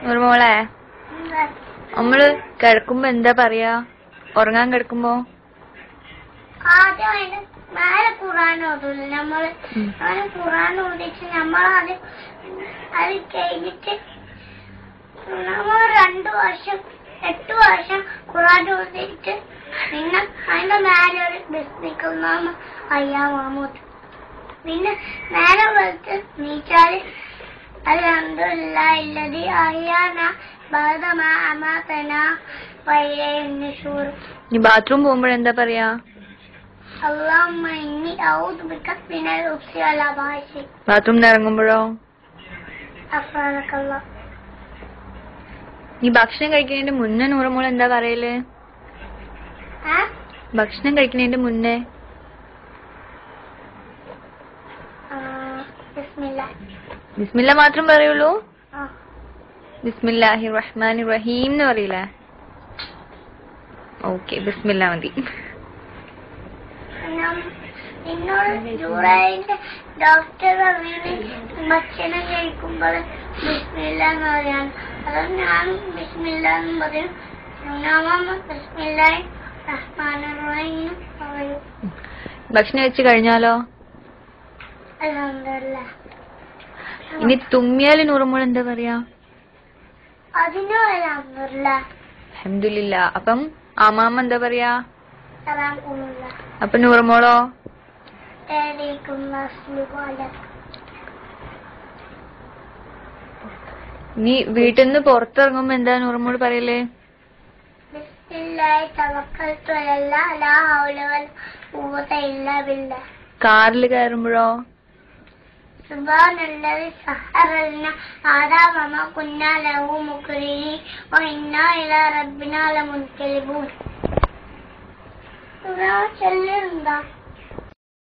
മോളെ നമ്മള് കിടക്കുമ്പോ എന്താ പറയാ? ഉറങ്ങാൻ കിടക്കുമ്പോ ആദ്യം മേലെ ഖുർആൻ ഓതൂല നമ്മള്. ഖുർആൻ ഓതിച്ച് നമ്മളത് അത് കഴിഞ്ഞിട്ട് നമ്മൾ 2 വർഷം 8 വർഷം ഖുർആൻ ഓതിട്ട് പിന്നെ അതിന്റെ മേലെ ഒരു ബിസ്മിക്കുന്ന അയ്യാ മാമൂത്ത്. പിന്നെ നേരെ വെച്ച് നീച്ചാല് അൽഹംദുലില്ലാഹി അല്ലദീ അഹ്യാനാ ബഅദ മാ അമാതനാ വഇലൈഹിൻ നുശൂർ. നീ ബാത്റൂം പോകുമ്പോഴെന്താ പറയാ? അല്ലാഹുമ്മ ഇന്നി അഊദു ബിക മിനൽ ഖുബ്സി വൽ ഖബായിസ്. ബാത്റൂമിൽ ഇറങ്ങുമ്പോഴോ? അഫ്വാനക്കല്ലാഹ്. നീ ഭക്ഷണം കഴിക്കുന്നതിന്റെ മുന്നേ നൂറമോൾ എന്താ പറയല്? ഭക്ഷണം കഴിക്കുന്നതിന്റെ മുന്നേ ബിസ്മില്ല മാത്രം പറയുള്ളൂ? ബിസ്മില്ലാഹി റഹ്മാനി റഹീം എന്ന് പറയില്ലേ? ഓക്കെ, ബിസ്മില്ല മതി. ഡോക്ടർ ഭക്ഷണം കഴിക്കുമ്പോൾ ബിസ്മില്ല എന്ന് പറയാൻ, അതുകൊണ്ട് ഞാനും ബിസ്മില്ല എന്ന് പറയും. ബിസ്മില്ലാഹി റഹ്മാനി റഹീം പറയും. ഭക്ഷണം വെച്ച് കഴിഞ്ഞാലോ? അൽഹംദുലില്ലാഹ്. ഇനി തുമ്മിയാല് നൂറുമോൾ എന്താ പറയാ? അതിനും അൽഹംദുലില്ലാഹ്. അൽഹംദുലില്ലാഹ്. അപ്പം ആമാമ എന്താ പറയാ? സലാമുല്ലാഹ്. അപ്പൊ നൂറുമോളോ? നീ വീട്ടിൽ നിന്ന് പുറത്തിറങ്ങുമ്പോ എന്താ നൂറുമോൾ പറയല്? ബിസ്മില്ലാഹി തവക്കൽതു അലല്ലാഹ് ലാ ഹൗല വലാ ഖുവത ഇല്ലാ ബില്ലാഹ്. കാറിൽ കയറുമ്പോഴോ? സുബ്ഹാനല്ലദീ സഖറ ലനാ ഹാദാ വമാ കുന്നാ ലഹു മുഖ്രിനീൻ വഇന്നാ ഇലാ റബ്ബിനാ ലമുൻഖലിബൂൻ. ചൊല്ലുന്നുണ്ടോ?